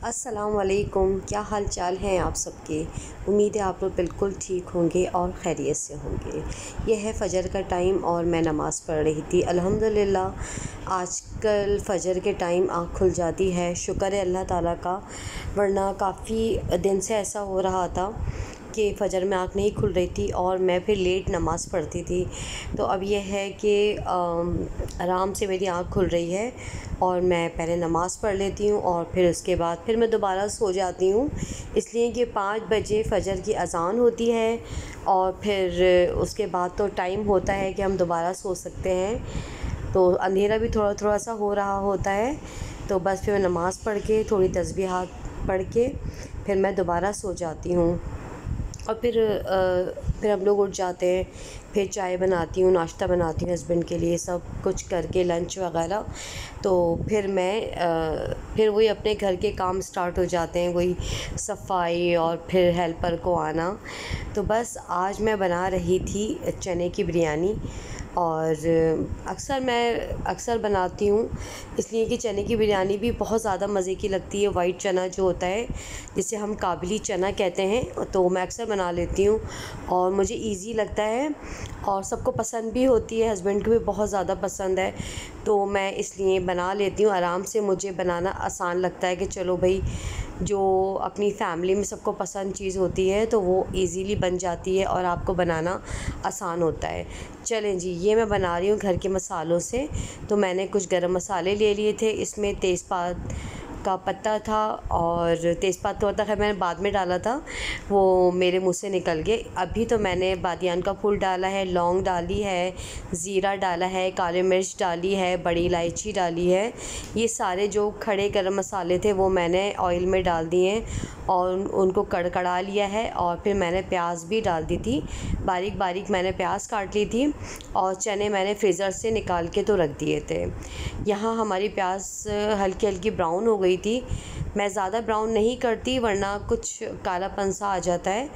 अस्सलामुअलैकुम, क्या हाल चाल हैं आप सबके। उम्मीद है आप लोग बिल्कुल ठीक होंगे और खैरियत से होंगे। यह है फ़जर का टाइम और मैं नमाज़ पढ़ रही थी। अल्हम्दुलिल्लाह आजकल फ़जर के टाइम आँख खुल जाती है, शुक्र है अल्लाह ताला का। वरना काफ़ी दिन से ऐसा हो रहा था कि फ़जर में आँख नहीं खुल रही थी और मैं फिर लेट नमाज़ पढ़ती थी। तो अब यह है कि आराम से मेरी आँख खुल रही है और मैं पहले नमाज़ पढ़ लेती हूँ और फिर उसके बाद फिर मैं दोबारा सो जाती हूँ, इसलिए कि 5 बजे फ़जर की अज़ान होती है और फिर उसके बाद तो टाइम होता है कि हम दोबारा सो सकते हैं। तो अंधेरा भी थोड़ा थोड़ा सा हो रहा होता है, तो बस फिर मैं नमाज़ पढ़ के थोड़ी तस्बीहात पढ़ के फिर मैं दोबारा सो जाती हूँ। और फिर हम लोग उठ जाते हैं, फिर चाय बनाती हूँ, नाश्ता बनाती हूँ हस्बैंड के लिए, सब कुछ करके लंच वगैरह। तो फिर वही अपने घर के काम स्टार्ट हो जाते हैं, वही सफाई और फिर हेल्पर को आना। तो बस आज मैं बना रही थी चने की बिरयानी और अक्सर बनाती हूँ, इसलिए कि चने की बिरयानी भी बहुत ज़्यादा मज़े की लगती है। वाइट चना जो होता है जिसे हम काबुली चना कहते हैं, तो मैं अक्सर बना लेती हूँ और मुझे इजी लगता है और सबको पसंद भी होती है, हस्बैंड को भी बहुत ज़्यादा पसंद है। तो मैं इसलिए बना लेती हूँ आराम से, मुझे बनाना आसान लगता है कि चलो भाई, जो अपनी फैमिली में सबको पसंद चीज़ होती है तो वो इजीली बन जाती है और आपको बनाना आसान होता है। चलें जी, ये मैं बना रही हूँ घर के मसालों से। तो मैंने कुछ गरम मसाले ले लिए थे, इसमें तेज़पात का पत्ता था और तेज़पात का पत्ता खैर मैंने बाद में डाला था, वो मेरे मुंह से निकल गए। अभी तो मैंने बादियान का फूल डाला है, लौंग डाली है, ज़ीरा डाला है, काली मिर्च डाली है, बड़ी इलायची डाली है। ये सारे जो खड़े गरम मसाले थे वो मैंने ऑयल में डाल दिए हैं और उनको कड़कड़ा लिया है। और फिर मैंने प्याज भी डाल दी थी, बारीक बारीक मैंने प्याज काट ली थी और चने मैंने फ्रीज़र से निकाल के तो रख दिए थे। यहाँ हमारी प्याज हल्की हल्की ब्राउन हो गई थी। मैं ज़्यादा ब्राउन नहीं करती वरना कुछ कालापन सा आ जाता है।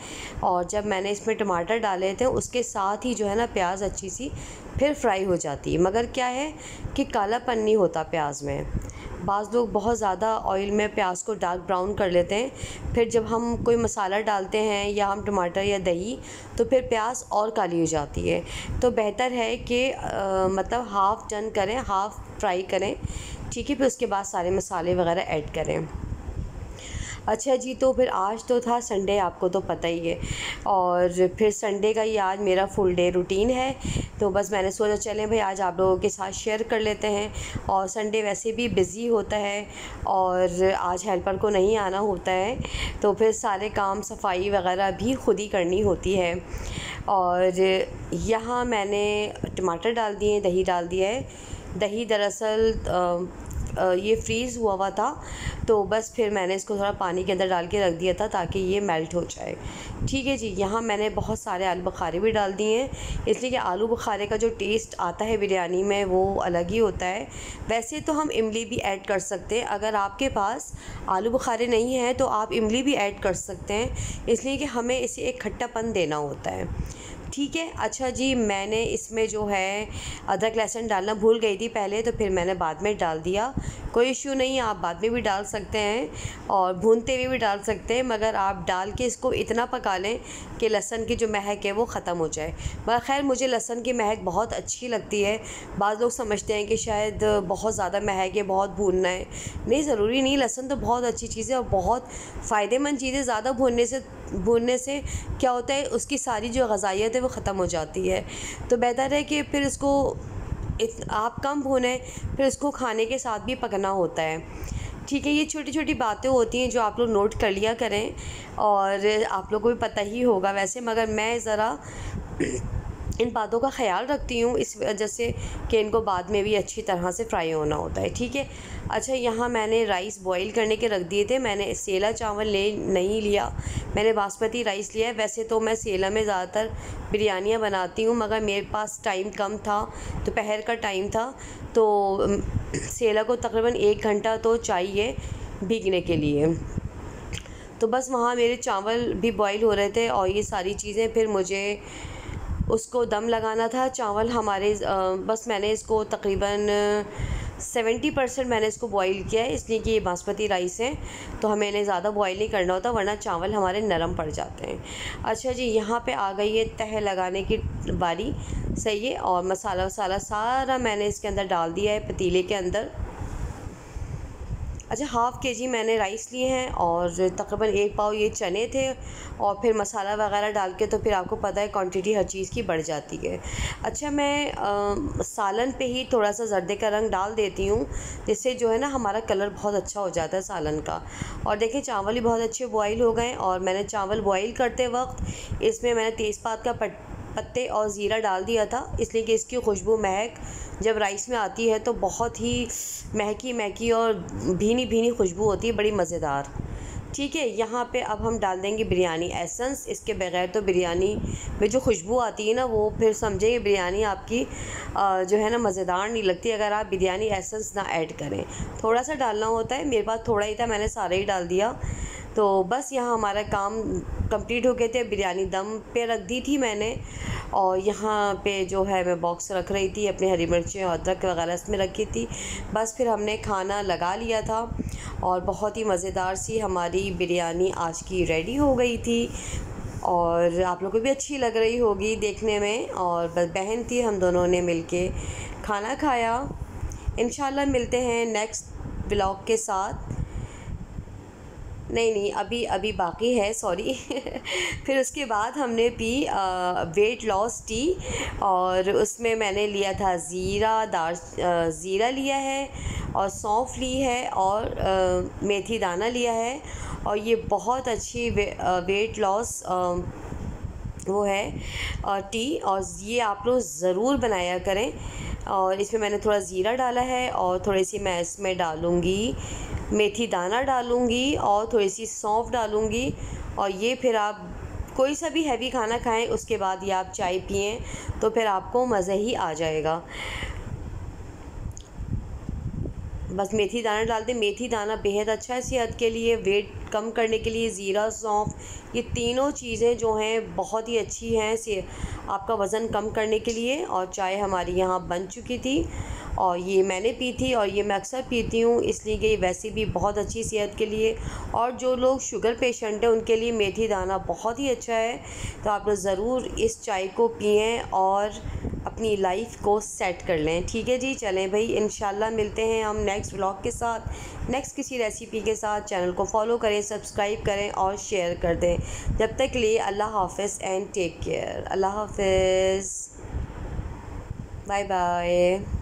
और जब मैंने इसमें टमाटर डाले थे उसके साथ ही जो है ना प्याज अच्छी सी फिर फ्राई हो जाती है, मगर क्या है कि कालापन नहीं होता प्याज में। बाज़ लोग बहुत ज़्यादा ऑयल में प्याज को डार्क ब्राउन कर लेते हैं, फिर जब हम कोई मसाला डालते हैं या हम टमाटर या दही तो फिर प्याज और काली हो जाती है। तो बेहतर है कि मतलब हाफ़ डन करें, हाफ़ फ्राई करें, ठीक है, फिर उसके बाद सारे मसाले वगैरह ऐड करें। अच्छा जी, तो फिर आज तो था संडे, आपको तो पता ही है, और फिर संडे का ही आज मेरा फुल डे रूटीन है। तो बस मैंने सोचा चलें भाई आज आप लोगों के साथ शेयर कर लेते हैं। और संडे वैसे भी बिज़ी होता है और आज हेल्पर को नहीं आना होता है, तो फिर सारे काम सफाई वगैरह भी खुद ही करनी होती है। और यहाँ मैंने टमाटर डाल दिए, दही डाल दिया है। दही दरअसल ये फ्रीज़ हुआ हुआ था, तो बस फिर मैंने इसको थोड़ा पानी के अंदर डाल के रख दिया था ताकि ये मेल्ट हो जाए। ठीक है जी, यहाँ मैंने बहुत सारे आलू बुखारे भी डाल दिए हैं, इसलिए कि आलू बुखारे का जो टेस्ट आता है बिरयानी में वो अलग ही होता है। वैसे तो हम इमली भी ऐड कर सकते हैं, अगर आपके पास आलू बुखारे नहीं है तो आप इमली भी ऐड कर सकते हैं, इसलिए कि हमें इसे एक खट्टापन देना होता है। ठीक है। अच्छा जी, मैंने इसमें जो है अदरक लहसुन डालना भूल गई थी पहले, तो फिर मैंने बाद में डाल दिया। कोई इश्यू नहीं है, आप बाद में भी डाल सकते हैं और भूनते हुए भी डाल सकते हैं, मगर आप डाल के इसको इतना पका लें कि लहसुन की जो महक है वो ख़त्म हो जाए। मगर खैर मुझे लहसुन की महक बहुत अच्छी लगती है। बाज़ लोग समझते हैं कि शायद बहुत ज़्यादा महक है, बहुत भूनना है। नहीं, ज़रूरी नहीं, लहसुन तो बहुत अच्छी चीज़ है और बहुत फ़ायदेमंद चीज़ है। ज़्यादा भूनने से क्या होता है, उसकी सारी जो ग़िज़ाइयत है वो ख़त्म हो जाती है। तो बेहतर है कि फिर इसको आप कम भूनें, फिर इसको खाने के साथ भी पकना होता है। ठीक है, ये छोटी छोटी बातें होती हैं जो आप लोग नोट कर लिया करें और आप लोगों को भी पता ही होगा वैसे, मगर मैं ज़रा इन बातों का ख़्याल रखती हूँ इस वजह से कि इनको बाद में भी अच्छी तरह से फ्राई होना होता है। ठीक है। अच्छा, यहाँ मैंने राइस बॉईल करने के रख दिए थे। मैंने सेला चावल नहीं लिया, मैंने बासमती राइस लिया है। वैसे तो मैं सेला में ज़्यादातर बिरयानियाँ बनाती हूँ, मगर मेरे पास टाइम कम था, दोपहर का टाइम था, तो सेला को तकरीबन 1 घंटा तो चाहिए भीगने के लिए। तो बस वहाँ मेरे चावल भी बॉईल हो रहे थे और ये सारी चीज़ें, फिर मुझे उसको दम लगाना था। चावल हमारे बस मैंने इसको तकरीबन 70% मैंने इसको बॉईल किया है, इसलिए कि ये बासमती राइस है तो हमें इन्हें ज़्यादा बॉईल नहीं करना होता, वरना चावल हमारे नरम पड़ जाते हैं। अच्छा जी, यहाँ पे आ गई है तह लगाने की बारी, सही है। और मसाला वसाला सारा मैंने इसके अंदर डाल दिया है पतीले के अंदर। अच्छा, हाफ़ केजी मैंने राइस लिए हैं और तकरीबन 1 पाव ये चने थे, और फिर मसाला वगैरह डाल के तो फिर आपको पता है क्वांटिटी हर चीज़ की बढ़ जाती है। अच्छा, मैं सालन पे ही थोड़ा सा जर्दे का रंग डाल देती हूँ, जिससे जो है ना हमारा कलर बहुत अच्छा हो जाता है सालन का। और देखें चावल भी बहुत अच्छे बॉईल हो गए, और मैंने चावल बॉईल करते वक्त इसमें मैंने तेज़पात का पत्ते और ज़ीरा डाल दिया था, इसलिए कि इसकी खुशबू महक जब राइस में आती है तो बहुत ही महकी महकी और भीनी भीनी खुशबू होती है, बड़ी मज़ेदार। ठीक है, यहाँ पे अब हम डाल देंगे बिरयानी एसेंस। इसके बगैर तो बिरयानी में जो खुशबू आती है ना, वो फिर समझे बिरयानी आपकी जो है ना मज़ेदार नहीं लगती अगर आप बिरयानी एसेंस ना ऐड करें। थोड़ा सा डालना होता है, मेरे पास थोड़ा ही था, मैंने सारा ही डाल दिया। तो बस यहाँ हमारा काम कंप्लीट हो गए थे। बिरयानी दम पे रख दी थी मैंने, और यहाँ पे जो है मैं बॉक्स रख रही थी, अपनी हरी मिर्चें और अदरक वगैरह इसमें रखी थी। बस फिर हमने खाना लगा लिया था, और बहुत ही मज़ेदार सी हमारी बिरयानी आज की रेडी हो गई थी, और आप लोगों को भी अच्छी लग रही होगी देखने में। और बस बहन थी, हम दोनों ने मिलके खाना खाया। इंशाल्लाह मिलते हैं नेक्स्ट ब्लॉग के साथ। नहीं, अभी बाकी है, सॉरी। फिर उसके बाद हमने पी वेट लॉस टी, और उसमें मैंने लिया था ज़ीरा लिया है, और सौंफ ली है, और मेथी दाना लिया है। और ये बहुत अच्छी वेट लॉस वो है टी, और ये आप लोग ज़रूर बनाया करें। और इसमें मैंने थोड़ा ज़ीरा डाला है, और थोड़ी सी मैं इसमें डालूँगी मेथी दाना डालूँगी, और थोड़ी सी सौंफ डालूँगी। और ये फिर आप कोई सा भी हैवी खाना खाएं, उसके बाद ये आप चाय पिएं तो फिर आपको मज़ा ही आ जाएगा। बस मेथी दाना डाल दें। मेथी दाना बेहद अच्छा है सेहत के लिए, वेट कम करने के लिए। ज़ीरा, सौंफ, ये तीनों चीज़ें जो हैं बहुत ही अच्छी हैं से आपका वज़न कम करने के लिए। और चाय हमारी यहाँ बन चुकी थी, और ये मैंने पी थी, और ये मैं अक्सर पीती हूँ, इसलिए कि वैसे भी बहुत अच्छी सेहत के लिए। और जो लोग शुगर पेशेंट हैं उनके लिए मेथी दाना बहुत ही अच्छा है। तो आप लोग ज़रूर इस चाय को पिएं और अपनी लाइफ को सेट कर लें। ठीक है जी, चलें भाई, इंशाल्लाह मिलते हैं हम नेक्स्ट व्लॉग के साथ, नेक्स्ट किसी रेसिपी के साथ। चैनल को फॉलो करें, सब्सक्राइब करें और शेयर कर दें। जब तक के लिए अल्लाह हाफ़िज़ एंड टेक केयर। अल्लाह हाफ़िज़, बाय बाय।